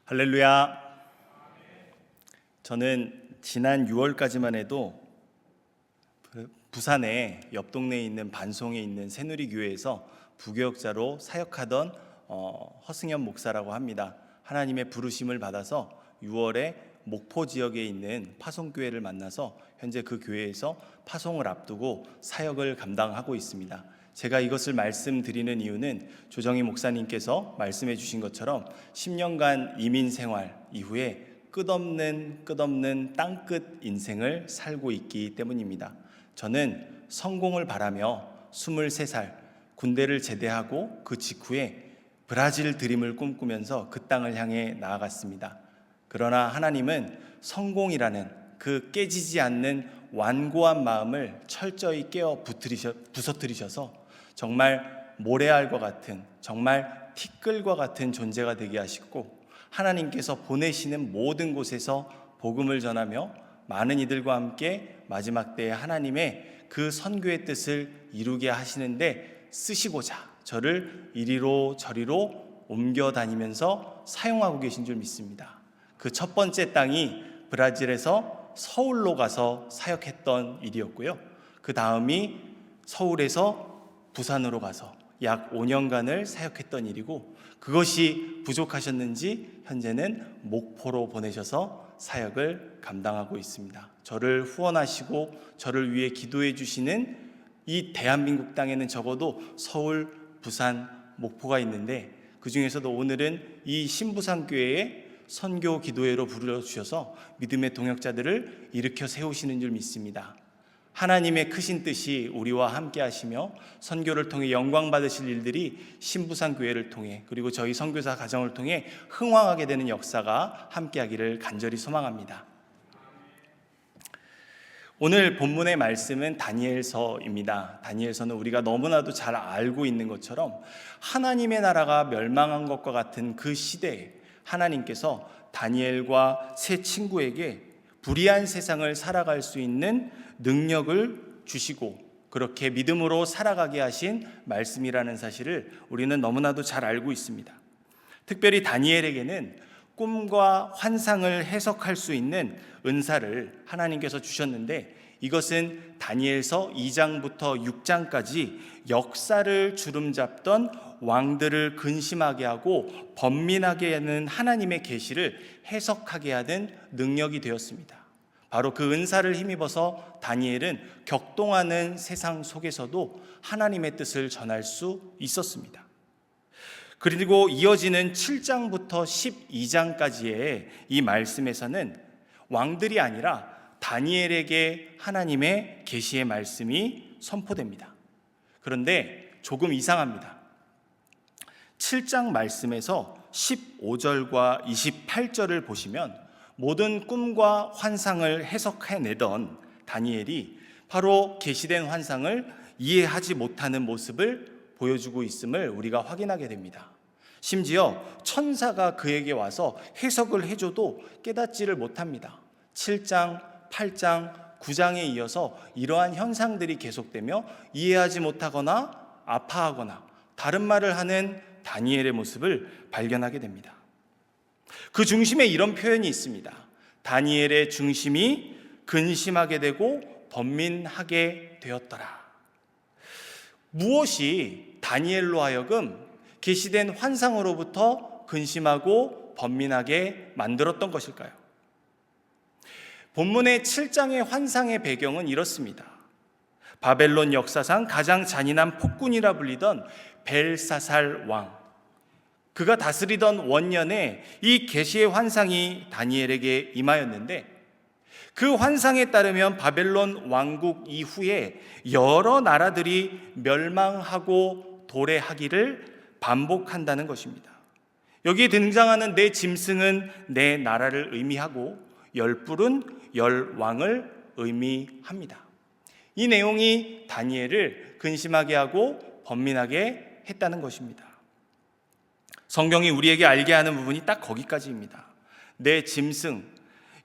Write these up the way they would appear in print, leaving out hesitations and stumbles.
할렐루야. 저는 지난 6월까지만 해도 부산의 옆 동네에 있는 반송에 있는 새누리교회에서 부교역자로 사역하던 허승현 목사라고 합니다. 하나님의 부르심을 받아서 6월에 목포 지역에 있는 파송교회를 만나서 현재 그 교회에서 파송을 앞두고 사역을 감당하고 있습니다. 제가 이것을 말씀드리는 이유는 조정희 목사님께서 말씀해 주신 것처럼 10년간 이민 생활 이후에 끝없는 땅끝 인생을 살고 있기 때문입니다. 저는 성공을 바라며 23살 군대를 제대하고 그 직후에 브라질 드림을 꿈꾸면서 그 땅을 향해 나아갔습니다. 그러나 하나님은 성공이라는 그 깨지지 않는 완고한 마음을 철저히 부서뜨리셔서 정말 모래알과 같은, 정말 티끌과 같은 존재가 되게 하시고, 하나님께서 보내시는 모든 곳에서 복음을 전하며 많은 이들과 함께 마지막 때에 하나님의 그 선교의 뜻을 이루게 하시는데 쓰시고자 저를 이리로 저리로 옮겨 다니면서 사용하고 계신 줄 믿습니다. 그 첫 번째 땅이 브라질에서 서울로 가서 사역했던 일이었고요. 그 다음이 서울에서 부산으로 가서 약 5년간을 사역했던 일이고, 그것이 부족하셨는지 현재는 목포로 보내셔서 사역을 감당하고 있습니다. 저를 후원하시고 저를 위해 기도해 주시는 이 대한민국 땅에는 적어도 서울, 부산, 목포가 있는데, 그 중에서도 오늘은 이 신부산교회에 선교 기도회로 불러주셔서 믿음의 동역자들을 일으켜 세우시는 줄 믿습니다. 하나님의 크신 뜻이 우리와 함께 하시며 선교를 통해 영광 받으실 일들이 신부산교회를 통해, 그리고 저희 선교사 가정을 통해 흥왕하게 되는 역사가 함께하기를 간절히 소망합니다. 오늘 본문의 말씀은 다니엘서입니다. 다니엘서는 우리가 너무나도 잘 알고 있는 것처럼 하나님의 나라가 멸망한 것과 같은 그 시대에 하나님께서 다니엘과 세 친구에게 불의한 세상을 살아갈 수 있는 능력을 주시고 그렇게 믿음으로 살아가게 하신 말씀이라는 사실을 우리는 너무나도 잘 알고 있습니다. 특별히 다니엘에게는 꿈과 환상을 해석할 수 있는 은사를 하나님께서 주셨는데, 이것은 다니엘서 2장부터 6장까지 역사를 주름잡던 왕들을 근심하게 하고 번민하게 하는 하나님의 계시를 해석하게 하는 능력이 되었습니다. 바로 그 은사를 힘입어서 다니엘은 격동하는 세상 속에서도 하나님의 뜻을 전할 수 있었습니다. 그리고 이어지는 7장부터 12장까지의 이 말씀에서는 왕들이 아니라 다니엘에게 하나님의 계시의 말씀이 선포됩니다. 그런데 조금 이상합니다. 7장 말씀에서 15절과 28절을 보시면 모든 꿈과 환상을 해석해내던 다니엘이 바로 계시된 환상을 이해하지 못하는 모습을 보여주고 있음을 우리가 확인하게 됩니다. 심지어 천사가 그에게 와서 해석을 해줘도 깨닫지를 못합니다. 7장, 8장, 9장에 이어서 이러한 현상들이 계속되며 이해하지 못하거나 아파하거나 다른 말을 하는 다니엘의 모습을 발견하게 됩니다. 그 중심에 이런 표현이 있습니다. 다니엘의 중심이 근심하게 되고 번민하게 되었더라. 무엇이 다니엘로 하여금 계시된 환상으로부터 근심하고 번민하게 만들었던 것일까요? 본문의 7장의 환상의 배경은 이렇습니다. 바벨론 역사상 가장 잔인한 폭군이라 불리던 벨사살 왕, 그가 다스리던 원년에 이 계시의 환상이 다니엘에게 임하였는데, 그 환상에 따르면 바벨론 왕국 이후에 여러 나라들이 멸망하고 도래하기를 반복한다는 것입니다. 여기에 등장하는 내 짐승은 내 나라를 의미하고 열뿔은 열왕을 의미합니다. 이 내용이 다니엘을 근심하게 하고 번민하게 했다는 것입니다. 성경이 우리에게 알게 하는 부분이 딱 거기까지입니다. 내 짐승,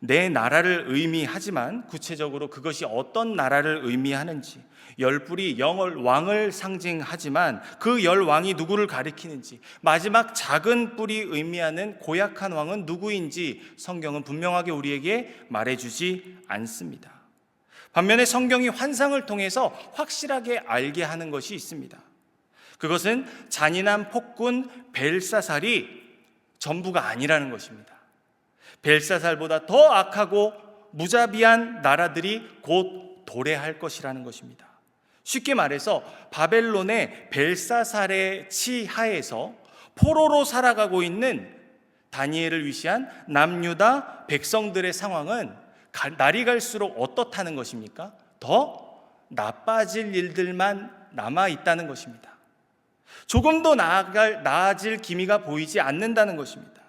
내 나라를 의미하지만 구체적으로 그것이 어떤 나라를 의미하는지, 열뿔이 왕을 상징하지만 그 왕이 누구를 가리키는지, 마지막 작은 뿔이 의미하는 고약한 왕은 누구인지 성경은 분명하게 우리에게 말해주지 않습니다. 반면에 성경이 환상을 통해서 확실하게 알게 하는 것이 있습니다. 그것은 잔인한 폭군 벨사살이 전부가 아니라는 것입니다. 벨사살보다 더 악하고 무자비한 나라들이 곧 도래할 것이라는 것입니다. 쉽게 말해서 바벨론의 벨사살의 치하에서 포로로 살아가고 있는 다니엘을 위시한 남유다 백성들의 상황은 날이 갈수록 어떻다는 것입니까? 더 나빠질 일들만 남아있다는 것입니다. 조금 더 나아질 기미가 보이지 않는다는 것입니다.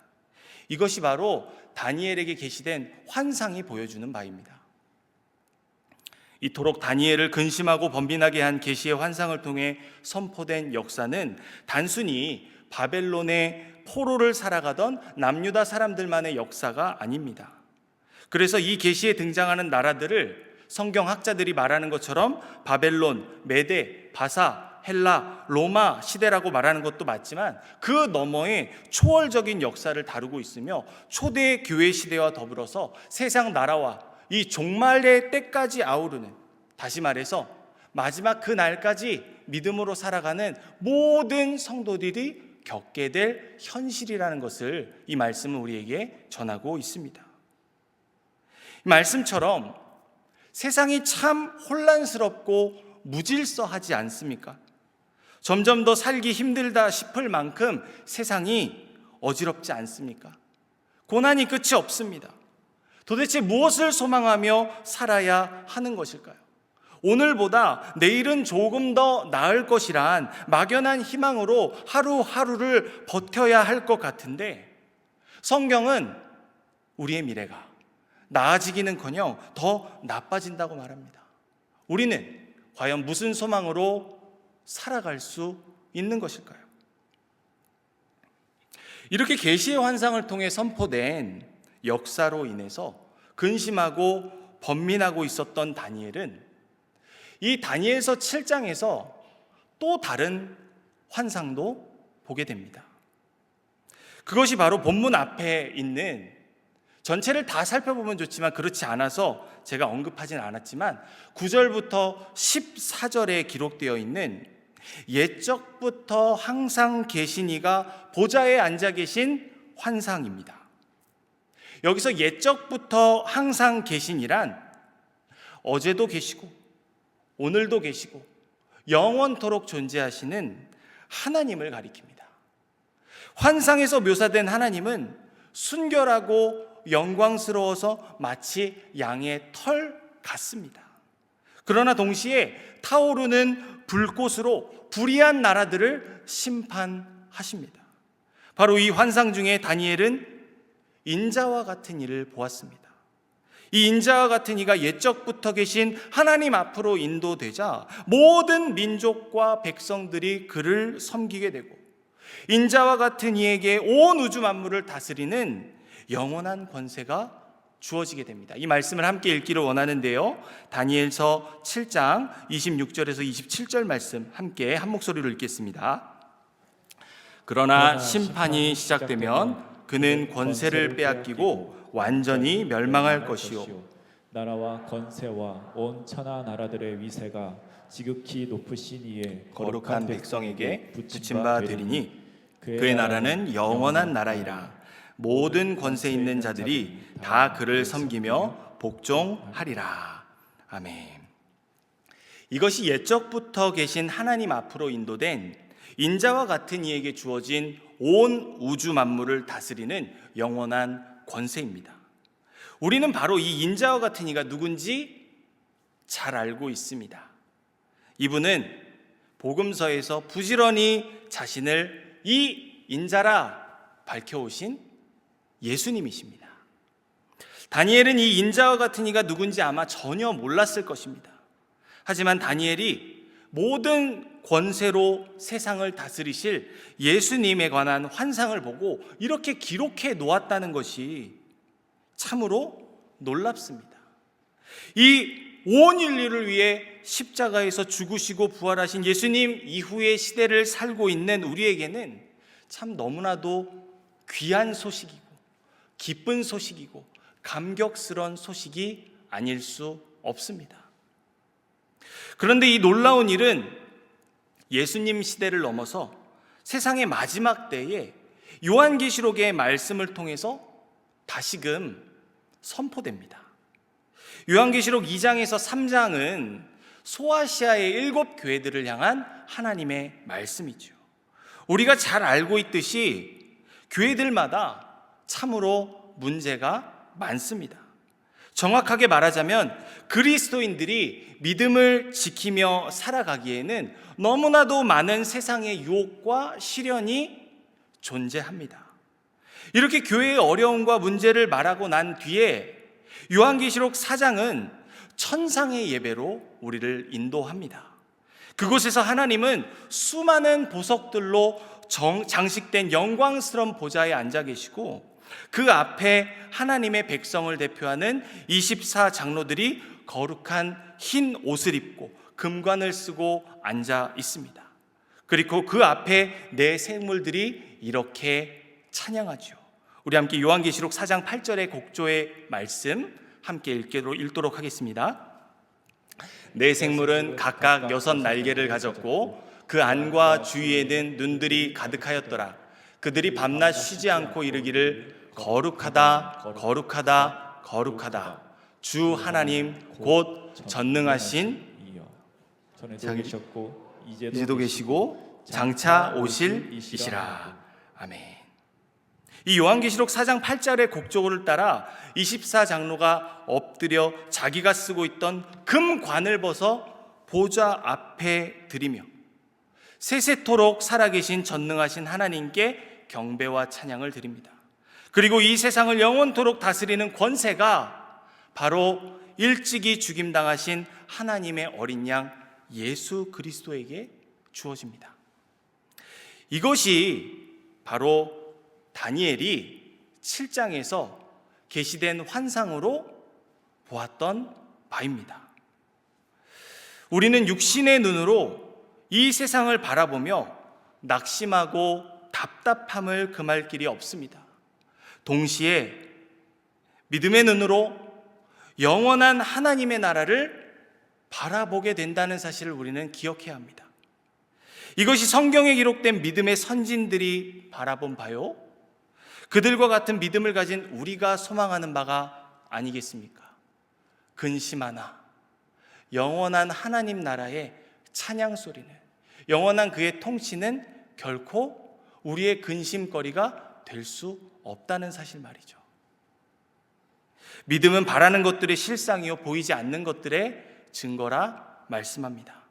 이것이 바로 다니엘에게 계시된 환상이 보여주는 바입니다. 이토록 다니엘을 근심하고 번민하게 한 계시의 환상을 통해 선포된 역사는 단순히 바벨론의 포로를 살아가던 남유다 사람들만의 역사가 아닙니다. 그래서 이 계시에 등장하는 나라들을 성경학자들이 말하는 것처럼 바벨론, 메데, 바사, 헬라, 로마 시대라고 말하는 것도 맞지만 그 너머의 초월적인 역사를 다루고 있으며 초대 교회 시대와 더불어서 세상 나라와 이 종말의 때까지 아우르는, 다시 말해서 마지막 그 날까지 믿음으로 살아가는 모든 성도들이 겪게 될 현실이라는 것을 이 말씀은 우리에게 전하고 있습니다. 이 말씀처럼 세상이 참 혼란스럽고 무질서하지 않습니까? 점점 더 살기 힘들다 싶을 만큼 세상이 어지럽지 않습니까? 고난이 끝이 없습니다. 도대체 무엇을 소망하며 살아야 하는 것일까요? 오늘보다 내일은 조금 더 나을 것이란 막연한 희망으로 하루하루를 버텨야 할 것 같은데 성경은 우리의 미래가 나아지기는커녕 더 나빠진다고 말합니다. 우리는 과연 무슨 소망으로 살아갈 수 있는 것일까요? 이렇게 계시의 환상을 통해 선포된 역사로 인해서 근심하고 번민하고 있었던 다니엘은 이 다니엘서 7장에서 또 다른 환상도 보게 됩니다. 그것이 바로 본문 앞에 있는, 전체를 다 살펴보면 좋지만 그렇지 않아서 제가 언급하진 않았지만 9절부터 14절에 기록되어 있는 옛적부터 항상 계신 이가 보좌에 앉아 계신 환상입니다. 여기서 옛적부터 항상 계신 이란 어제도 계시고 오늘도 계시고 영원토록 존재하시는 하나님을 가리킵니다. 환상에서 묘사된 하나님은 순결하고 영광스러워서 마치 양의 털 같습니다. 그러나 동시에 타오르는 불꽃으로 불의한 나라들을 심판하십니다. 바로 이 환상 중에 다니엘은 인자와 같은 이를 보았습니다. 이 인자와 같은 이가 옛적부터 계신 하나님 앞으로 인도되자 모든 민족과 백성들이 그를 섬기게 되고 인자와 같은 이에게 온 우주 만물을 다스리는 영원한 권세가 주어지게 됩니다. 이 말씀을 함께 읽기를 원하는데요, 다니엘서 7장 26절에서 27절 말씀 함께 한 목소리로 읽겠습니다. 그러나 심판이 시작되면 그는 권세를 빼앗기고 완전히 멸망할 것이요 나라와 권세와 온 천하 나라들의 위세가 지극히 높으신 이의 거룩한 백성에게 붙임 바 되리니 그의 나라는 영원한 나라이라. 모든 권세 있는 자들이 다 그를 섬기며 복종하리라. 아멘. 이것이 옛적부터 계신 하나님 앞으로 인도된 인자와 같은 이에게 주어진 온 우주 만물을 다스리는 영원한 권세입니다. 우리는 바로 이 인자와 같은 이가 누군지 잘 알고 있습니다. 이분은 복음서에서 부지런히 자신을 이 인자라 밝혀오신 예수님이십니다. 다니엘은 이 인자와 같은 이가 누군지 아마 전혀 몰랐을 것입니다. 하지만 다니엘이 모든 권세로 세상을 다스리실 예수님에 관한 환상을 보고 이렇게 기록해 놓았다는 것이 참으로 놀랍습니다. 이 온 인류를 위해 십자가에서 죽으시고 부활하신 예수님 이후의 시대를 살고 있는 우리에게는 참 너무나도 귀한 소식이고 기쁜 소식이고 감격스러운 소식이 아닐 수 없습니다. 그런데 이 놀라운 일은 예수님 시대를 넘어서 세상의 마지막 때에 요한계시록의 말씀을 통해서 다시금 선포됩니다. 요한계시록 2장에서 3장은 소아시아의 7 교회들을 향한 하나님의 말씀이죠. 우리가 잘 알고 있듯이 교회들마다 참으로 문제가 많습니다. 정확하게 말하자면 그리스도인들이 믿음을 지키며 살아가기에는 너무나도 많은 세상의 유혹과 시련이 존재합니다. 이렇게 교회의 어려움과 문제를 말하고 난 뒤에 요한계시록 4장은 천상의 예배로 우리를 인도합니다. 그곳에서 하나님은 수많은 보석들로 장식된 영광스러운 보좌에 앉아 계시고 그 앞에 하나님의 백성을 대표하는 24장로들이 거룩한 흰 옷을 입고 금관을 쓰고 앉아 있습니다. 그리고 그 앞에 네 생물들이 이렇게 찬양하죠. 우리 함께 요한계시록 4장 8절의 곡조의 말씀 함께 읽도록 하겠습니다. 네 생물은 각각 6 날개를 가졌고 그 안과 주위에는 눈들이 가득하였더라. 그들이 밤낮 쉬지 않고 이르기를 거룩하다 거룩하다 거룩하다 주 하나님 곧 전능하신 전에도 계셨고 이제도 계시고 장차 오실 이시라. 아멘. 이 요한계시록 4장 8절의 곡조를 따라 24장로가 엎드려 자기가 쓰고 있던 금관을 벗어 보좌 앞에 드리며 세세토록 살아계신 전능하신 하나님께 경배와 찬양을 드립니다. 그리고 이 세상을 영원토록 다스리는 권세가 바로 일찍이 죽임당하신 하나님의 어린 양 예수 그리스도에게 주어집니다. 이것이 바로 다니엘이 7장에서 계시된 환상으로 보았던 바입니다. 우리는 육신의 눈으로 이 세상을 바라보며 낙심하고 답답함을 금할 길이 없습니다. 동시에 믿음의 눈으로 영원한 하나님의 나라를 바라보게 된다는 사실을 우리는 기억해야 합니다. 이것이 성경에 기록된 믿음의 선진들이 바라본 바요, 그들과 같은 믿음을 가진 우리가 소망하는 바가 아니겠습니까? 근심하나 영원한 하나님 나라의 찬양 소리는, 영원한 그의 통치는 결코 우리의 근심거리가 될 수 없다는 사실 말이죠. 믿음은 바라는 것들의 실상이요 보이지 않는 것들의 증거라 말씀합니다.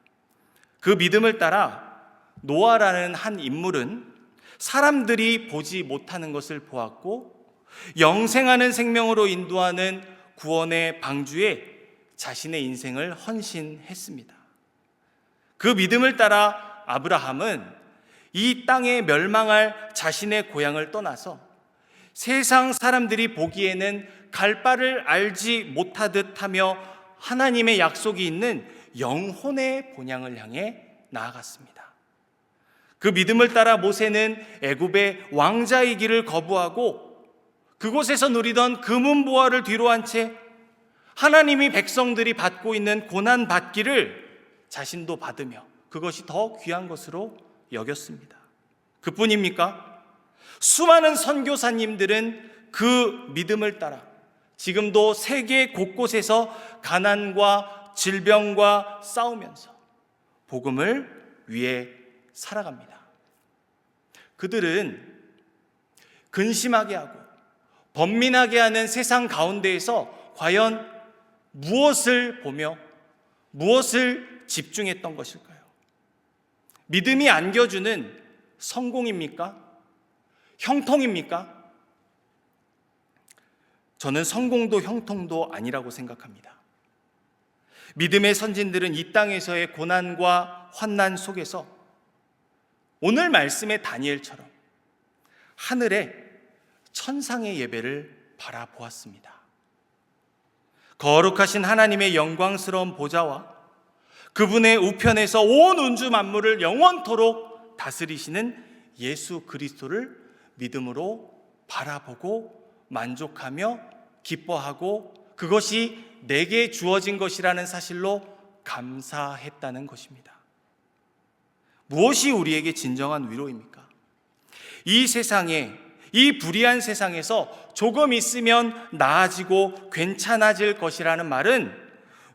그 믿음을 따라 노아라는 한 인물은 사람들이 보지 못하는 것을 보았고 영생하는 생명으로 인도하는 구원의 방주에 자신의 인생을 헌신했습니다. 그 믿음을 따라 아브라함은 이 땅에 멸망할 자신의 고향을 떠나서 세상 사람들이 보기에는 갈 바를 알지 못하듯 하며 하나님의 약속이 있는 영혼의 본향을 향해 나아갔습니다. 그 믿음을 따라 모세는 애굽의 왕자이기를 거부하고 그곳에서 누리던 금은보화를 뒤로 한 채 하나님이 백성들이 받고 있는 고난 받기를 자신도 받으며 그것이 더 귀한 것으로 여겼습니다. 그뿐입니까? 수많은 선교사님들은 그 믿음을 따라 지금도 세계 곳곳에서 가난과 질병과 싸우면서 복음을 위해 살아갑니다. 그들은 근심하게 하고 번민하게 하는 세상 가운데에서 과연 무엇을 보며 무엇을 집중했던 것일까요? 믿음이 안겨주는 성공입니까? 형통입니까? 저는 성공도 형통도 아니라고 생각합니다. 믿음의 선진들은 이 땅에서의 고난과 환난 속에서 오늘 말씀의 다니엘처럼 하늘에 천상의 예배를 바라보았습니다. 거룩하신 하나님의 영광스러운 보좌와 그분의 우편에서 온 운주 만물을 영원토록 다스리시는 예수 그리스도를 믿음으로 바라보고 만족하며 기뻐하고 그것이 내게 주어진 것이라는 사실로 감사했다는 것입니다. 무엇이 우리에게 진정한 위로입니까? 이 세상에, 이 불의한 세상에서 조금 있으면 나아지고 괜찮아질 것이라는 말은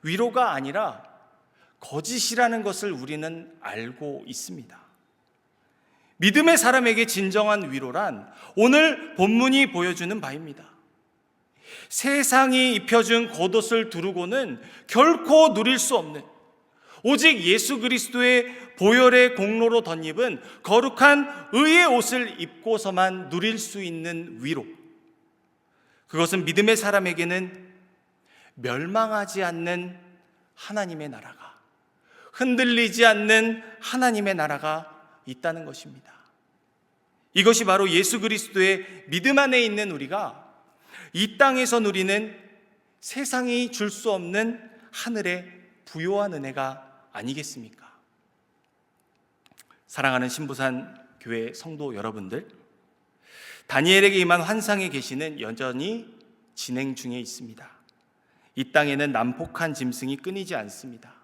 위로가 아니라 거짓이라는 것을 우리는 알고 있습니다. 믿음의 사람에게 진정한 위로란 오늘 본문이 보여주는 바입니다. 세상이 입혀준 겉옷을 두르고는 결코 누릴 수 없는, 오직 예수 그리스도의 보혈의 공로로 덧입은 거룩한 의의 옷을 입고서만 누릴 수 있는 위로, 그것은 믿음의 사람에게는 멸망하지 않는 하나님의 나라가, 흔들리지 않는 하나님의 나라가 있다는 것입니다. 이것이 바로 예수 그리스도의 믿음 안에 있는 우리가 이 땅에서 누리는 세상이 줄 수 없는 하늘의 부요한 은혜가 아니겠습니까? 사랑하는 신부산 교회 성도 여러분들, 다니엘에게 임한 환상의 계시는 여전히 진행 중에 있습니다. 이 땅에는 난폭한 짐승이 끊이지 않습니다.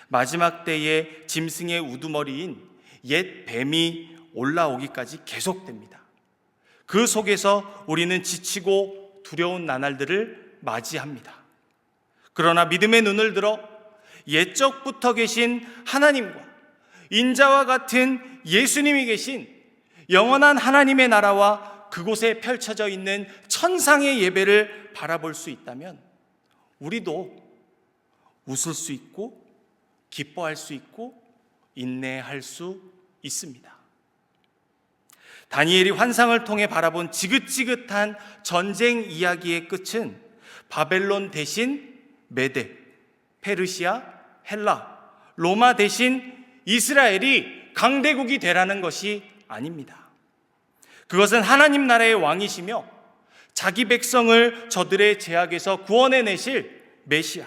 마지막 때에 짐승의 우두머리인 옛 뱀이 올라오기까지 계속됩니다. 그 속에서 우리는 지치고 두려운 나날들을 맞이합니다. 그러나 믿음의 눈을 들어 옛적부터 계신 하나님과 인자와 같은 예수님이 계신 영원한 하나님의 나라와 그곳에 펼쳐져 있는 천상의 예배를 바라볼 수 있다면 우리도 웃을 수 있고 기뻐할 수 있고 인내할 수 있습니다. 다니엘이 환상을 통해 바라본 지긋지긋한 전쟁 이야기의 끝은 바벨론 대신 메대, 페르시아, 헬라, 로마 대신 이스라엘이 강대국이 되라는 것이 아닙니다. 그것은 하나님 나라의 왕이시며 자기 백성을 저들의 제약에서 구원해내실 메시아,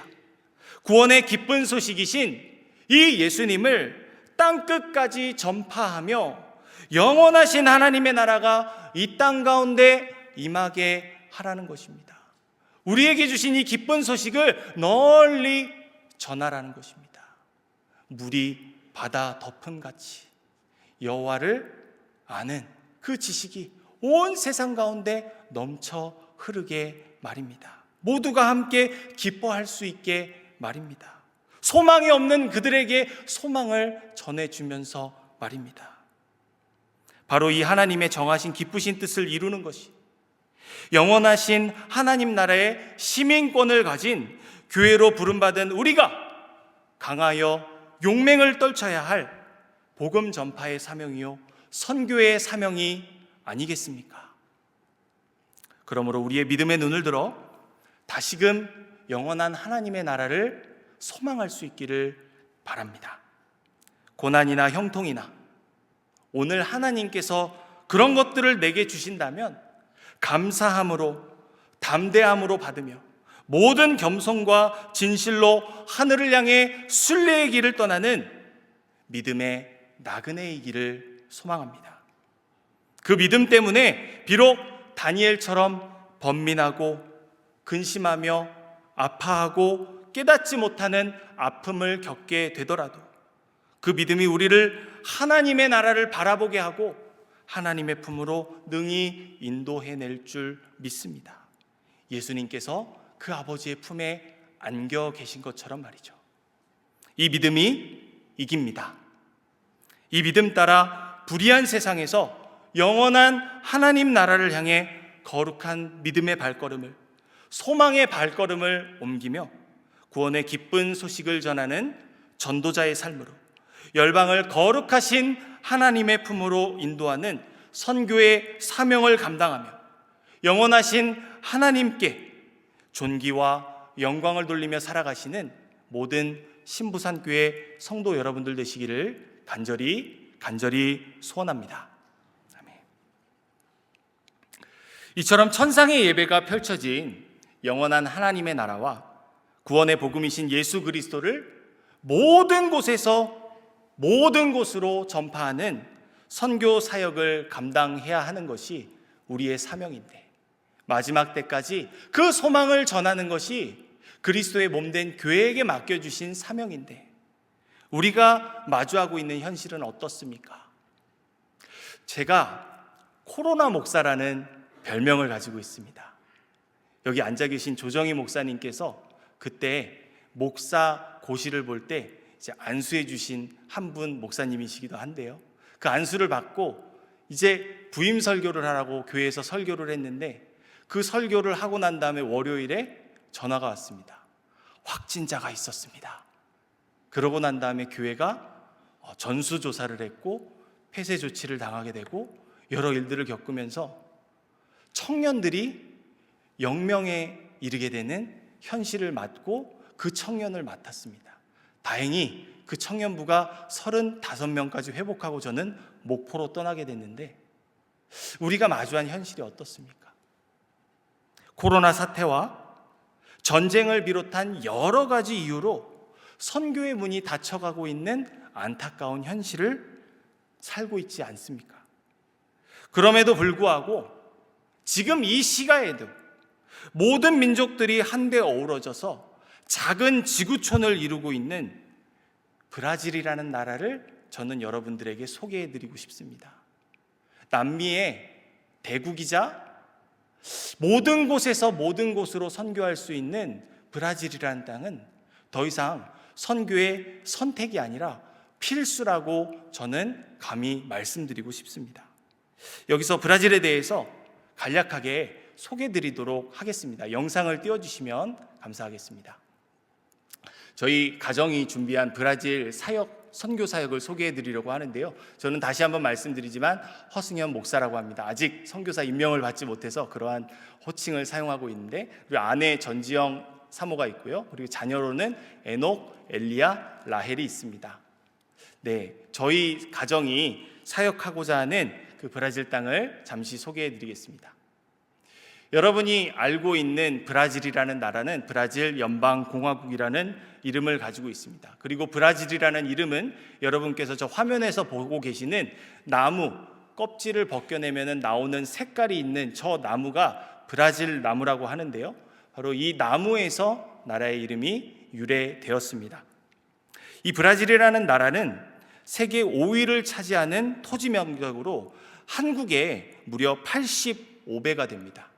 구원의 기쁜 소식이신 이 예수님을 땅끝까지 전파하며 영원하신 하나님의 나라가 이 땅 가운데 임하게 하라는 것입니다. 우리에게 주신 이 기쁜 소식을 널리 전하라는 것입니다. 물이 바다 덮음같이 여호와를 아는 그 지식이 온 세상 가운데 넘쳐 흐르게 말입니다. 모두가 함께 기뻐할 수 있게 말입니다. 소망이 없는 그들에게 소망을 전해주면서 말입니다. 바로 이 하나님의 정하신 기쁘신 뜻을 이루는 것이 영원하신 하나님 나라의 시민권을 가진 교회로 부름받은 우리가 강하여 용맹을 떨쳐야 할 복음 전파의 사명이요 선교의 사명이 아니겠습니까? 그러므로 우리의 믿음의 눈을 들어 다시금 영원한 하나님의 나라를 소망할 수 있기를 바랍니다. 고난이나 형통이나 오늘 하나님께서 그런 것들을 내게 주신다면 감사함으로 담대함으로 받으며 모든 겸손과 진실로 하늘을 향해 순례의 길을 떠나는 믿음의 나그네의 길을 소망합니다. 그 믿음 때문에 비록 다니엘처럼 번민하고 근심하며 아파하고 깨닫지 못하는 아픔을 겪게 되더라도 그 믿음이 우리를 하나님의 나라를 바라보게 하고 하나님의 품으로 능히 인도해낼 줄 믿습니다. 예수님께서 그 아버지의 품에 안겨 계신 것처럼 말이죠. 이 믿음이 이깁니다. 이 믿음 따라 불의한 세상에서 영원한 하나님 나라를 향해 거룩한 믿음의 발걸음을, 소망의 발걸음을 옮기며 구원의 기쁜 소식을 전하는 전도자의 삶으로 열방을 거룩하신 하나님의 품으로 인도하는 선교의 사명을 감당하며 영원하신 하나님께 존귀와 영광을 돌리며 살아가시는 모든 신부산교회 성도 여러분들 되시기를 간절히 소원합니다. 아멘. 이처럼 천상의 예배가 펼쳐진 영원한 하나님의 나라와 구원의 복음이신 예수 그리스도를 모든 곳에서 모든 곳으로 전파하는 선교 사역을 감당해야 하는 것이 우리의 사명인데, 마지막 때까지 그 소망을 전하는 것이 그리스도의 몸된 교회에게 맡겨주신 사명인데, 우리가 마주하고 있는 현실은 어떻습니까? 제가 코로나 목사라는 별명을 가지고 있습니다. 여기 앉아 계신 조정희 목사님께서 그때 목사 고시를 볼 때 안수해 주신 한 분 목사님이시기도 한데요, 그 안수를 받고 이제 부임 설교를 하라고 교회에서 설교를 했는데, 그 설교를 하고 난 다음에 월요일에 전화가 왔습니다. 확진자가 있었습니다. 그러고 난 다음에 교회가 전수조사를 했고 폐쇄 조치를 당하게 되고 여러 일들을 겪으면서 청년들이 영명에 이르게 되는 현실을 맞고 그 청년을 맡았습니다. 다행히 그 청년부가 35명까지 회복하고 저는 목포로 떠나게 됐는데, 우리가 마주한 현실이 어떻습니까? 코로나 사태와 전쟁을 비롯한 여러 가지 이유로 선교의 문이 닫혀가고 있는 안타까운 현실을 살고 있지 않습니까? 그럼에도 불구하고 지금 이 시가에도 모든 민족들이 한데 어우러져서 작은 지구촌을 이루고 있는 브라질이라는 나라를 저는 여러분들에게 소개해드리고 싶습니다. 남미의 대국이자 모든 곳에서 모든 곳으로 선교할 수 있는 브라질이라는 땅은 더 이상 선교의 선택이 아니라 필수라고 저는 감히 말씀드리고 싶습니다. 여기서 브라질에 대해서 간략하게 소개드리도록 하겠습니다. 영상을 띄워주시면 감사하겠습니다. 저희 가정이 준비한 브라질 선교 사역을 소개해드리려고 하는데요, 저는 다시 한번 말씀드리지만 허승현 목사라고 합니다. 아직 선교사 임명을 받지 못해서 그러한 호칭을 사용하고 있는데, 그리고 아내 전지영 사모가 있고요, 그리고 자녀로는 에녹, 엘리야, 라헬이 있습니다. 네, 저희 가정이 사역하고자 하는 그 브라질 땅을 잠시 소개해드리겠습니다. 여러분이 알고 있는 브라질이라는 나라는 브라질 연방공화국이라는 이름을 가지고 있습니다. 그리고 브라질이라는 이름은 여러분께서 저 화면에서 보고 계시는 나무 껍질을 벗겨내면 나오는 색깔이 있는 저 나무가 브라질 나무라고 하는데요, 바로 이 나무에서 나라의 이름이 유래되었습니다. 이 브라질이라는 나라는 세계 5위를 차지하는 토지 면적으로 한국의 무려 85배가 됩니다.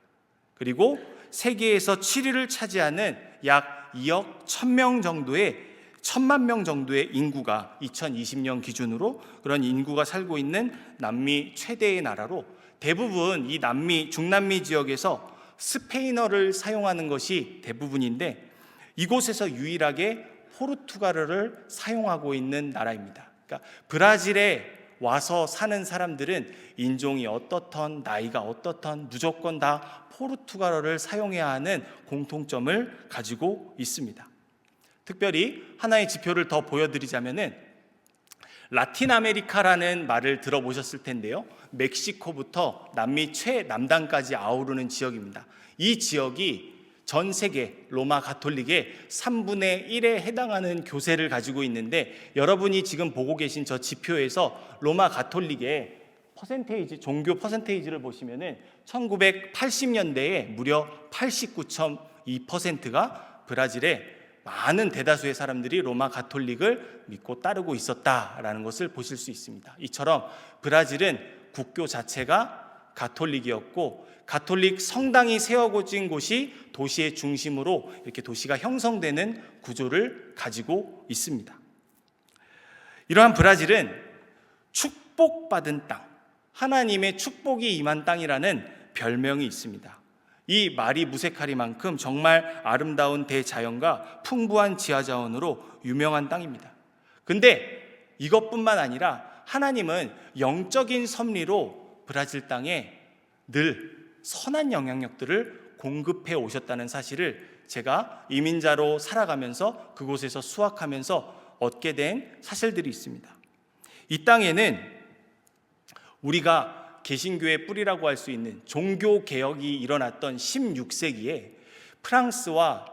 그리고 세계에서 7위를 차지하는 약 2억 1,000명 정도의 1,000만 명 정도의 인구가 2020년 기준으로 그런 인구가 살고 있는 남미 최대의 나라로, 대부분 이 남미 중남미 지역에서 스페인어를 사용하는 것이 대부분인데, 이곳에서 유일하게 포르투갈어를 사용하고 있는 나라입니다. 그러니까 브라질에 와서 사는 사람들은 인종이 어떻든 나이가 어떻든 무조건 다 포르투갈어를 사용해야 하는 공통점을 가지고 있습니다. 특별히 하나의 지표를 더 보여드리자면은 라틴 아메리카라는 말을 들어보셨을 텐데요, 멕시코부터 남미 최남단까지 아우르는 지역입니다. 이 지역이 전 세계 로마 가톨릭의 3분의 1에 해당하는 교세를 가지고 있는데, 여러분이 지금 보고 계신 저 지표에서 로마 가톨릭의 퍼센테이지, 종교 퍼센테이지를 보시면은 1980년대에 무려 89.2%가 브라질의 많은 대다수의 사람들이 로마 가톨릭을 믿고 따르고 있었다라는 것을 보실 수 있습니다. 이처럼 브라질은 국교 자체가 가톨릭이었고, 가톨릭 성당이 세워진 곳이 도시의 중심으로 이렇게 도시가 형성되는 구조를 가지고 있습니다. 이러한 브라질은 축복받은 땅, 하나님의 축복이 임한 땅이라는 별명이 있습니다. 이 말이 무색하리만큼 정말 아름다운 대자연과 풍부한 지하자원으로 유명한 땅입니다. 근데 이것뿐만 아니라 하나님은 영적인 섭리로 브라질 땅에 늘 선한 영향력들을 공급해 오셨다는 사실을 제가 이민자로 살아가면서 그곳에서 수학하면서 얻게 된 사실들이 있습니다. 이 땅에는 우리가 개신교의 뿌리라고 할 수 있는 종교개혁이 일어났던 16세기에 프랑스와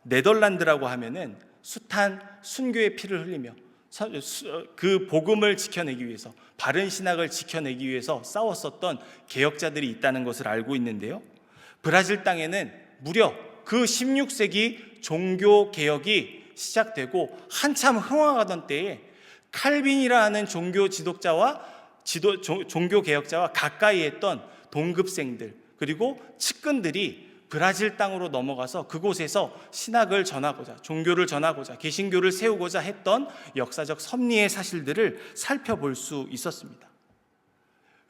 네덜란드라고 하면은 숱한 순교의 피를 흘리며 그 복음을 지켜내기 위해서, 바른 신학을 지켜내기 위해서 싸웠었던 개혁자들이 있다는 것을 알고 있는데요, 브라질 땅에는 무려 그 16세기 종교 개혁이 시작되고 한참 흥황하던 때에 칼빈이라 하는 종교 지도자와 종교 개혁자와 가까이 했던 동급생들, 그리고 측근들이 브라질 땅으로 넘어가서 그곳에서 신학을 전하고자, 종교를 전하고자, 개신교를 세우고자 했던 역사적 섭리의 사실들을 살펴볼 수 있었습니다.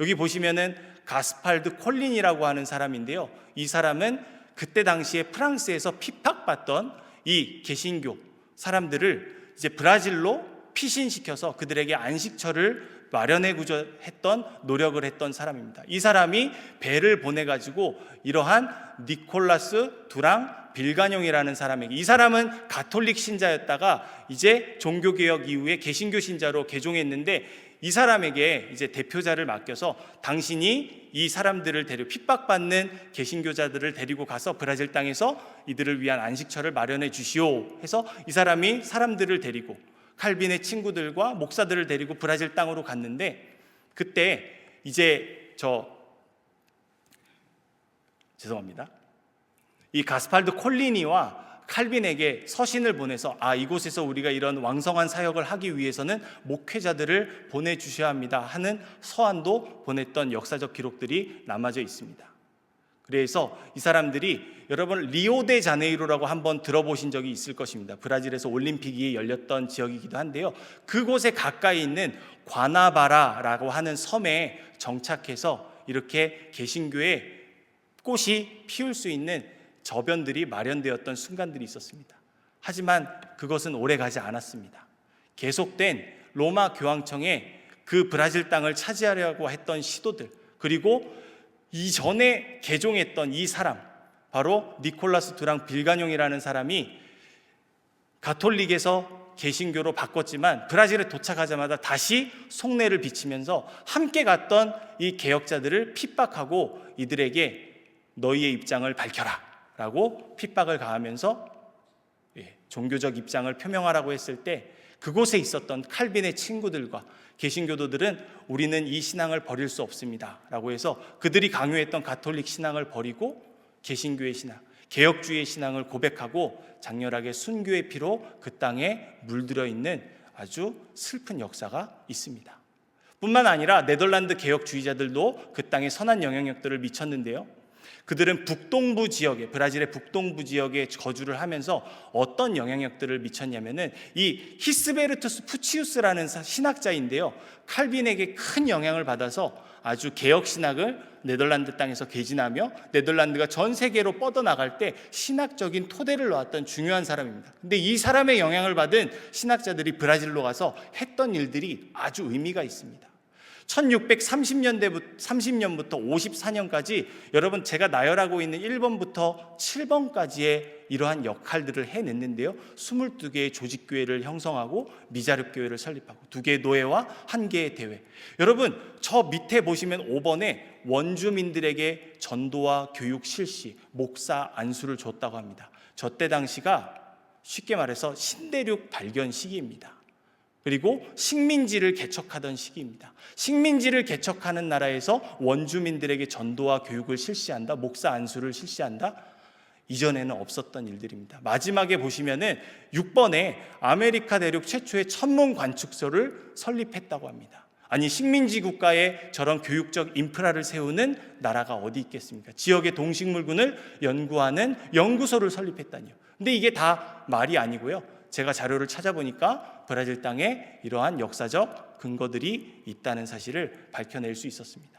여기 보시면은 가스팔드 콜린이라고 하는 사람인데요, 이 사람은 그때 당시에 프랑스에서 핍박받던 이 개신교 사람들을 이제 브라질로 피신시켜서 그들에게 안식처를 마련해고자 했던, 노력을 했던 사람입니다. 이 사람이 배를 보내가지고 이러한 니콜라스 두랑 빌가뇽이라는 사람에게, 이 사람은 가톨릭 신자였다가 이제 종교개혁 이후에 개신교 신자로 개종했는데, 이 사람에게 이제 대표자를 맡겨서 당신이 이 사람들을 핍박받는 개신교자들을 데리고 가서 브라질 땅에서 이들을 위한 안식처를 마련해 주시오 해서 이 사람이 사람들을 데리고, 칼빈의 친구들과 목사들을 데리고 브라질 땅으로 갔는데, 그때 이제 죄송합니다. 이 가스팔드 콜리니와 칼빈에게 서신을 보내서 이곳에서 우리가 이런 왕성한 사역을 하기 위해서는 목회자들을 보내주셔야 합니다 하는 서한도 보냈던 역사적 기록들이 남아져 있습니다. 그래서 이 사람들이, 여러분 리오데자네이루라고 한번 들어보신 적이 있을 것입니다. 브라질에서 올림픽이 열렸던 지역이기도 한데요, 그곳에 가까이 있는 과나바라라고 하는 섬에 정착해서 이렇게 개신교의 꽃이 피울 수 있는 저변들이 마련되었던 순간들이 있었습니다. 하지만 그것은 오래가지 않았습니다. 계속된 로마 교황청의 그 브라질 땅을 차지하려고 했던 시도들, 그리고 이전에 개종했던 이 사람, 바로 니콜라스 두랑 빌가뇽이라는 사람이 가톨릭에서 개신교로 바꿨지만 라질에 도착하자마자 다시 속내를 비치면서 함께 갔던 이 개혁자들을 핍박하고 이들에게 너희의 입장을 밝혀라 라고 핍박을 가하면서 종교적 입장을 표명하라고 했을 때, 그곳에 있었던 칼빈의 친구들과 개신교도들은 우리는 이 신앙을 버릴 수 없습니다 라고 해서 그들이 강요했던 가톨릭 신앙을 버리고 개신교의 신앙, 개혁주의의 신앙을 고백하고 장렬하게 순교의 피로 그 땅에 물들어 있는 아주 슬픈 역사가 있습니다. 뿐만 아니라 네덜란드 개혁주의자들도 그 땅에 선한 영향력들을 미쳤는데요, 그들은 북동부 지역에, 브라질의 북동부 지역에 거주를 하면서 어떤 영향력들을 미쳤냐면은, 이 히스베르투스 푸치우스라는 신학자인데요, 칼빈에게 큰 영향을 받아서 아주 개혁 신학을 네덜란드 땅에서 개진하며 네덜란드가 전 세계로 뻗어나갈 때 신학적인 토대를 놓았던 중요한 사람입니다. 근데 이 사람의 영향을 받은 신학자들이 브라질로 가서 했던 일들이 아주 의미가 있습니다. 1630년부터 54년까지 여러분 제가 나열하고 있는 1번부터 7번까지의 이러한 역할들을 해냈는데요, 22개의 조직교회를 형성하고 미자립교회를 설립하고 2개의 노예와 1개의 대회. 여러분 저 밑에 보시면 5번에 원주민들에게 전도와 교육 실시, 목사 안수를 줬다고 합니다. 저 때 당시가 쉽게 말해서 신대륙 발견 시기입니다. 그리고 식민지를 개척하던 시기입니다. 식민지를 개척하는 나라에서 원주민들에게 전도와 교육을 실시한다, 목사 안수를 실시한다, 이전에는 없었던 일들입니다. 마지막에 보시면은 6번에 아메리카 대륙 최초의 천문 관측소를 설립했다고 합니다. 아니 식민지 국가에 저런 교육적 인프라를 세우는 나라가 어디 있겠습니까? 지역의 동식물군을 연구하는 연구소를 설립했다니요. 근데 이게 다 말이 아니고요, 제가 자료를 찾아보니까 브라질 땅에 이러한 역사적 근거들이 있다는 사실을 밝혀낼 수 있었습니다.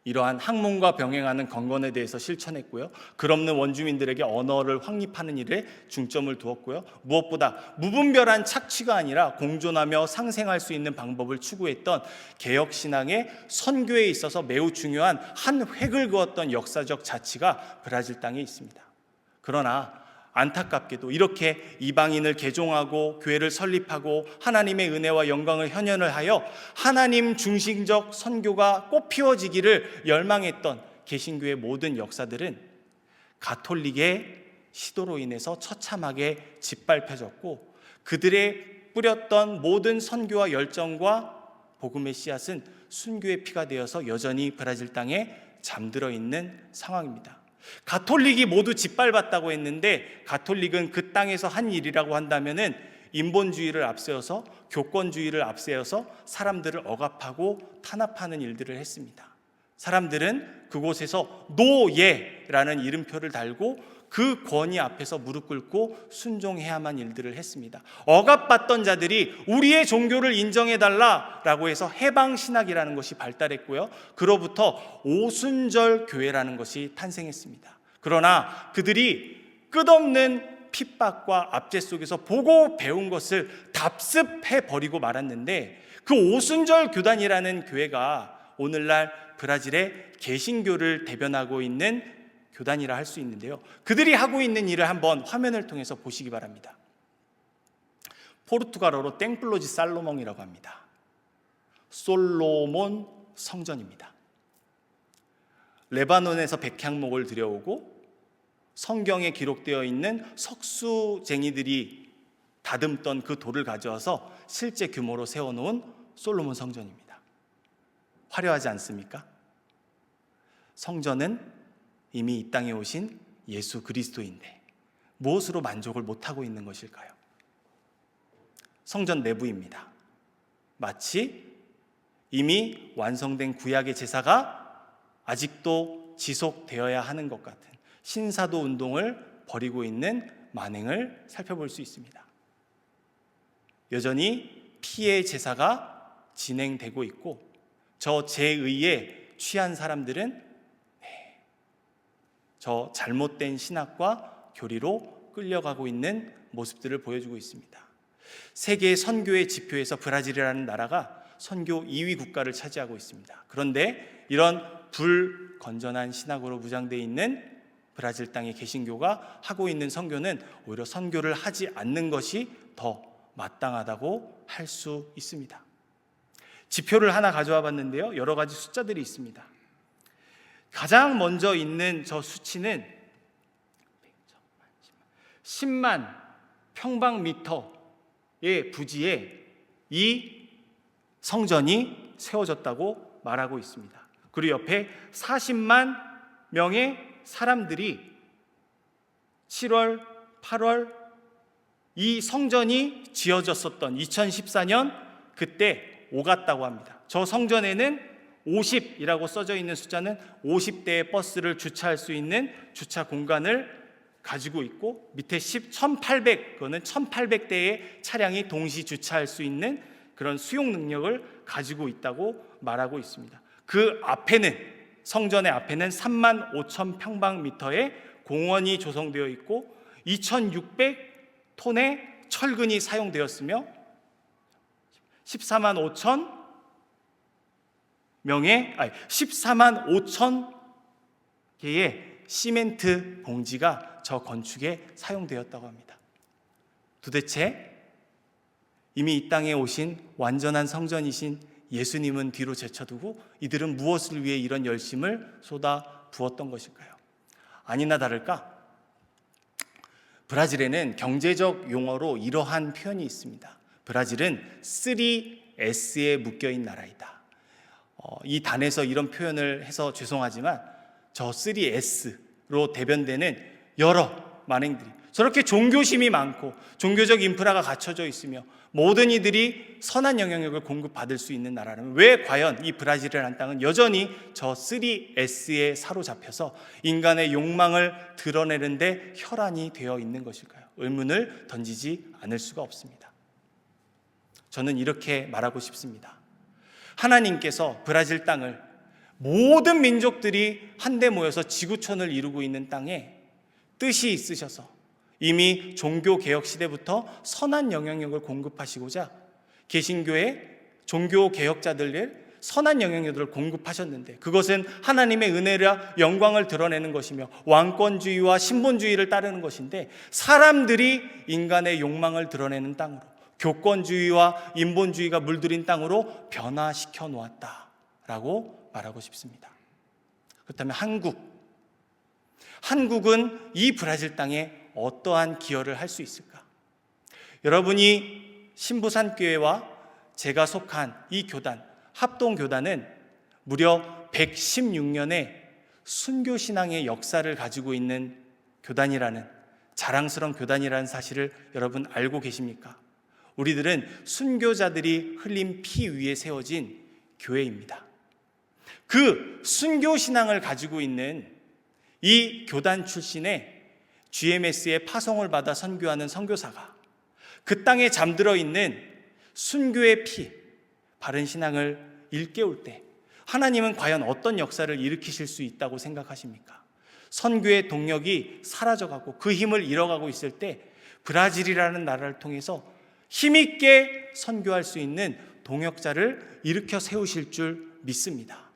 이러한 학문과 병행하는 건건에 대해서 실천했고요, 글없는 원주민들에게 언어를 확립하는 일에 중점을 두었고요, 무엇보다 무분별한 착취가 아니라 공존하며 상생할 수 있는 방법을 추구했던 개혁신앙의 선교에 있어서 매우 중요한 한 획을 그었던 역사적 자치가 브라질 땅에 있습니다. 그러나 안타깝게도 이렇게 이방인을 개종하고 교회를 설립하고 하나님의 은혜와 영광을 현현을 하여 하나님 중심적 선교가 꽃피워지기를 열망했던 개신교의 모든 역사들은 가톨릭의 시도로 인해서 처참하게 짓밟혀졌고, 그들의 뿌렸던 모든 선교와 열정과 복음의 씨앗은 순교의 피가 되어서 여전히 브라질 땅에 잠들어 있는 상황입니다. 가톨릭이 모두 짓밟았다고 했는데, 가톨릭은 그 땅에서 한 일이라고 한다면은 인본주의를 앞세워서, 교권주의를 앞세워서 사람들을 억압하고 탄압하는 일들을 했습니다. 사람들은 그곳에서 노예라는 이름표를 달고 그 권위 앞에서 무릎 꿇고 순종해야만 일들을 했습니다. 억압받던 자들이 우리의 종교를 인정해달라라고 해서 해방신학이라는 것이 발달했고요, 그로부터 오순절 교회라는 것이 탄생했습니다. 그러나 그들이 끝없는 핍박과 압제 속에서 보고 배운 것을 답습해버리고 말았는데, 그 오순절 교단이라는 교회가 오늘날 브라질의 개신교를 대변하고 있는 교단이라 할 수 있는데요, 그들이 하고 있는 일을 한번 화면을 통해서 보시기 바랍니다. 포르투갈어로 땡플로지 살로몬이라고 합니다. 솔로몬 성전입니다. 레바논에서 백향목을 들여오고 성경에 기록되어 있는 석수쟁이들이 다듬던 그 돌을 가져와서 실제 규모로 세워놓은 솔로몬 성전입니다. 화려하지 않습니까? 성전은 이미 이 땅에 오신 예수 그리스도인데 무엇으로 만족을 못하고 있는 것일까요? 성전 내부입니다. 마치 이미 완성된 구약의 제사가 아직도 지속되어야 하는 것 같은 신사도 운동을 벌이고 있는 만행을 살펴볼 수 있습니다. 여전히 피의 제사가 진행되고 있고, 저 제의에 취한 사람들은 저 잘못된 신학과 교리로 끌려가고 있는 모습들을 보여주고 있습니다. 세계 선교의 지표에서 브라질이라는 나라가 선교 2위 국가를 차지하고 있습니다. 그런데 이런 불건전한 신학으로 무장되어 있는 브라질 땅의 개신교가 하고 있는 선교는 오히려 선교를 하지 않는 것이 더 마땅하다고 할 수 있습니다. 지표를 하나 가져와 봤는데요, 여러 가지 숫자들이 있습니다. 가장 먼저 있는 저 수치는 10만 평방미터의 부지에 이 성전이 세워졌다고 말하고 있습니다. 그리고 옆에 40만 명의 사람들이 7월, 8월 이 성전이 지어졌었던 2014년 그때 오갔다고 합니다. 저 성전에는 50이라고 써져 있는 숫자는 50대의 버스를 주차할 수 있는 주차 공간을 가지고 있고, 밑에 1800, 그거는 1800대의 차량이 동시 주차할 수 있는 그런 수용 능력을 가지고 있다고 말하고 있습니다. 그 앞에는, 성전의 앞에는 3만 5천 평방미터의 공원이 조성되어 있고 2600톤의 철근이 사용되었으며 14만 5천 개의 시멘트 봉지가 저 건축에 사용되었다고 합니다. 도대체 이미 이 땅에 오신 완전한 성전이신 예수님은 뒤로 제쳐두고 이들은 무엇을 위해 이런 열심을 쏟아 부었던 것일까요? 아니나 다를까 브라질에는 경제적 용어로 이러한 표현이 있습니다. 브라질은 3S에 묶여있는 나라이다. 이 단에서 이런 표현을 해서 죄송하지만 저 3S로 대변되는 여러 만행들이, 저렇게 종교심이 많고 종교적 인프라가 갖춰져 있으며 모든 이들이 선한 영향력을 공급받을 수 있는 나라라면 왜 과연 이 브라질이라는 땅은 여전히 저 3S에 사로잡혀서 인간의 욕망을 드러내는데 혈안이 되어 있는 것일까요? 의문을 던지지 않을 수가 없습니다. 저는 이렇게 말하고 싶습니다. 하나님께서 브라질 땅을 모든 민족들이 한데 모여서 지구촌을 이루고 있는 땅에 뜻이 있으셔서 이미 종교개혁 시대부터 선한 영향력을 공급하시고자 개신교의 종교개혁자들의 선한 영향력을 공급하셨는데, 그것은 하나님의 은혜라 영광을 드러내는 것이며 왕권주의와 신본주의를 따르는 것인데, 사람들이 인간의 욕망을 드러내는 땅으로, 교권주의와 인본주의가 물들인 땅으로 변화시켜 놓았다라고 말하고 싶습니다. 그렇다면 한국은 이 브라질 땅에 어떠한 기여를 할 수 있을까? 여러분이 신부산교회와 제가 속한 이 교단, 합동교단은 무려 116년의 순교신앙의 역사를 가지고 있는 교단이라는, 자랑스러운 교단이라는 사실을 여러분 알고 계십니까? 우리들은 순교자들이 흘린 피 위에 세워진 교회입니다. 그 순교신앙을 가지고 있는 이 교단 출신의 GMS의 파송을 받아 선교하는 선교사가 그 땅에 잠들어 있는 순교의 피, 바른 신앙을 일깨울 때 하나님은 과연 어떤 역사를 일으키실 수 있다고 생각하십니까? 선교의 동력이 사라져가고 그 힘을 잃어가고 있을 때 브라질이라는 나라를 통해서 힘있게 선교할 수 있는 동역자를 일으켜 세우실 줄 믿습니다.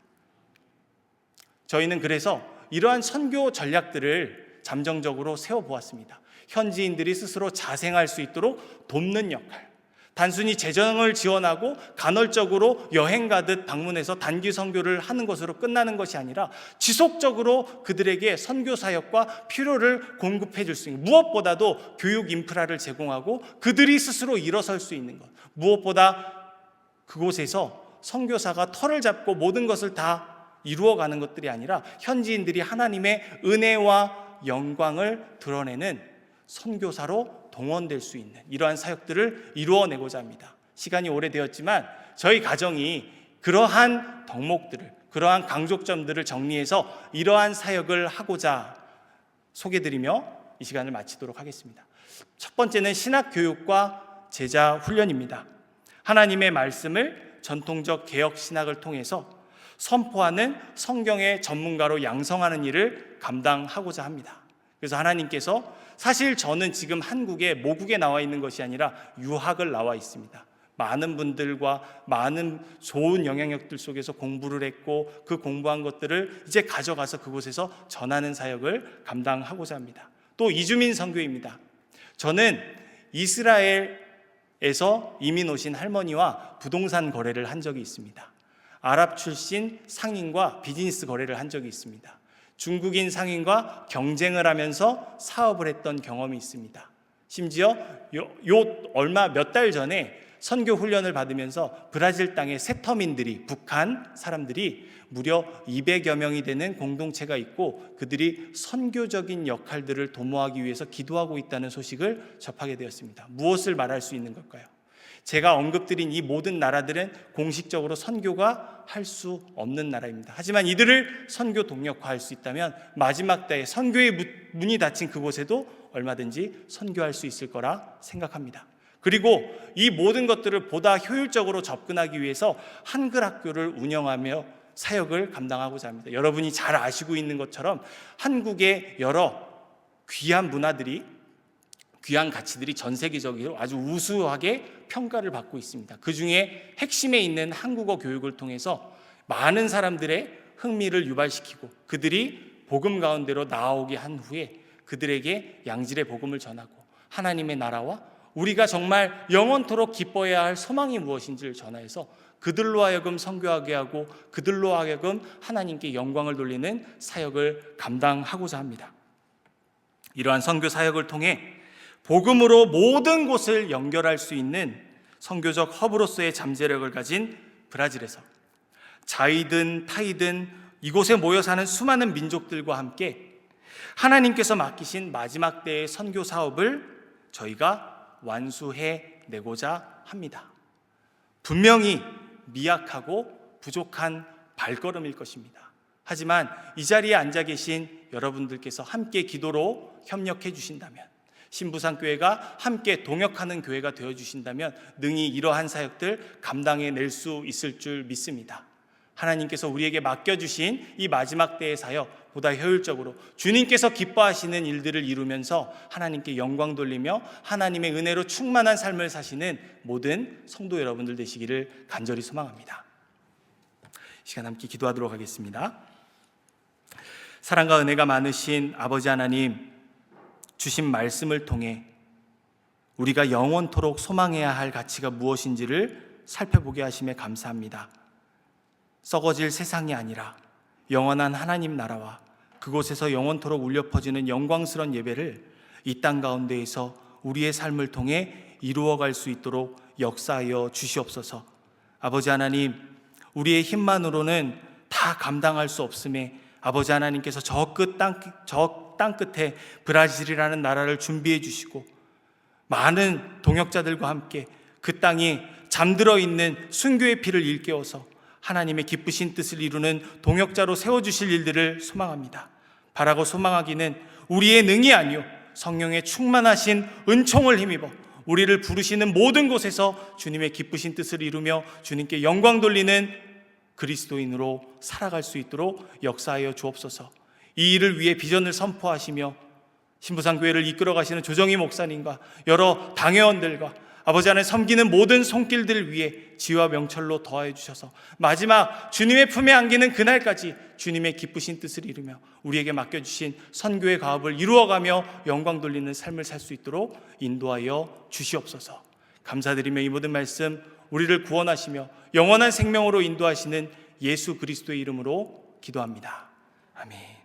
저희는 그래서 이러한 선교 전략들을 잠정적으로 세워보았습니다. 현지인들이 스스로 자생할 수 있도록 돕는 역할, 단순히 재정을 지원하고 간헐적으로 여행 가듯 방문해서 단기 선교를 하는 것으로 끝나는 것이 아니라 지속적으로 그들에게 선교 사역과 필요를 공급해 줄 수 있는, 무엇보다도 교육 인프라를 제공하고 그들이 스스로 일어설 수 있는 것, 무엇보다 그곳에서 선교사가 털을 잡고 모든 것을 다 이루어가는 것들이 아니라 현지인들이 하나님의 은혜와 영광을 드러내는 선교사로 동원될 수 있는 이러한 사역들을 이루어내고자 합니다. 시간이 오래되었지만 저희 가정이 그러한 덕목들을, 그러한 강조점들을 정리해서 이러한 사역을 하고자 소개드리며 이 시간을 마치도록 하겠습니다. 첫 번째는 신학교육과 제자훈련입니다. 하나님의 말씀을 전통적 개혁신학을 통해서 선포하는 성경의 전문가로 양성하는 일을 감당하고자 합니다. 그래서 하나님께서, 사실 저는 지금 한국에 모국에 나와 있는 것이 아니라 유학을 나와 있습니다. 많은 분들과 많은 좋은 영향력들 속에서 공부를 했고 그 공부한 것들을 이제 가져가서 그곳에서 전하는 사역을 감당하고자 합니다. 또 이주민 선교입니다. 저는 이스라엘에서 이민 오신 할머니와 부동산 거래를 한 적이 있습니다. 아랍 출신 상인과 비즈니스 거래를 한 적이 있습니다. 중국인 상인과 경쟁을 하면서 사업을 했던 경험이 있습니다. 심지어 얼마 몇 달 전에 선교 훈련을 받으면서 브라질 땅의 세터민들이, 북한 사람들이 무려 200여 명이 되는 공동체가 있고 그들이 선교적인 역할들을 도모하기 위해서 기도하고 있다는 소식을 접하게 되었습니다. 무엇을 말할 수 있는 걸까요? 제가 언급드린 이 모든 나라들은 공식적으로 선교가 할 수 없는 나라입니다. 하지만 이들을 선교 동력화할 수 있다면 마지막 때에 선교의 문이 닫힌 그곳에도 얼마든지 선교할 수 있을 거라 생각합니다. 그리고 이 모든 것들을 보다 효율적으로 접근하기 위해서 한글 학교를 운영하며 사역을 감당하고자 합니다. 여러분이 잘 아시고 있는 것처럼 한국의 여러 귀한 문화들이, 귀한 가치들이 전 세계적으로 아주 우수하게 평가를 받고 있습니다. 그 중에 핵심에 있는 한국어 교육을 통해서 많은 사람들의 흥미를 유발시키고 그들이 복음 가운데로 나아오게 한 후에 그들에게 양질의 복음을 전하고 하나님의 나라와 우리가 정말 영원토록 기뻐해야 할 소망이 무엇인지를 전하여서 그들로 하여금 선교하게 하고 그들로 하여금 하나님께 영광을 돌리는 사역을 감당하고자 합니다. 이러한 선교 사역을 통해 복음으로 모든 곳을 연결할 수 있는 선교적 허브로서의 잠재력을 가진 브라질에서 자이든 타이든 이곳에 모여 사는 수많은 민족들과 함께 하나님께서 맡기신 마지막 때의 선교 사업을 저희가 완수해 내고자 합니다. 분명히 미약하고 부족한 발걸음일 것입니다. 하지만 이 자리에 앉아 계신 여러분들께서 함께 기도로 협력해 주신다면, 신부산교회가 함께 동역하는 교회가 되어주신다면 능히 이러한 사역들 감당해낼 수 있을 줄 믿습니다. 하나님께서 우리에게 맡겨주신 이 마지막 때의 사역 보다 효율적으로 주님께서 기뻐하시는 일들을 이루면서 하나님께 영광 돌리며 하나님의 은혜로 충만한 삶을 사시는 모든 성도 여러분들 되시기를 간절히 소망합니다. 시간 함께 기도하도록 하겠습니다. 사랑과 은혜가 많으신 아버지 하나님, 주신 말씀을 통해 우리가 영원토록 소망해야 할 가치가 무엇인지를 살펴보게 하심에 감사합니다. 썩어질 세상이 아니라 영원한 하나님 나라와 그곳에서 영원토록 울려 퍼지는 영광스러운 예배를 이 땅 가운데에서 우리의 삶을 통해 이루어갈 수 있도록 역사하여 주시옵소서. 아버지 하나님, 우리의 힘만으로는 다 감당할 수 없음에 아버지 하나님께서 저 땅 끝에 브라질이라는 나라를 준비해 주시고 많은 동역자들과 함께 그 땅이 잠들어 있는 순교의 피를 일깨워서 하나님의 기쁘신 뜻을 이루는 동역자로 세워주실 일들을 소망합니다. 바라고 소망하기는 우리의 능이 아니요 성령의 충만하신 은총을 힘입어 우리를 부르시는 모든 곳에서 주님의 기쁘신 뜻을 이루며 주님께 영광 돌리는 그리스도인으로 살아갈 수 있도록 역사하여 주옵소서. 이 일을 위해 비전을 선포하시며 신부상교회를 이끌어 가시는 조정희 목사님과 여러 당회원들과 아버지 하나님 섬기는 모든 손길들 위해 지와 명철로 더하여 주셔서 마지막 주님의 품에 안기는 그날까지 주님의 기쁘신 뜻을 이루며 우리에게 맡겨주신 선교의 가업을 이루어가며 영광 돌리는 삶을 살 수 있도록 인도하여 주시옵소서. 감사드리며 이 모든 말씀 우리를 구원하시며 영원한 생명으로 인도하시는 예수 그리스도의 이름으로 기도합니다. 아멘.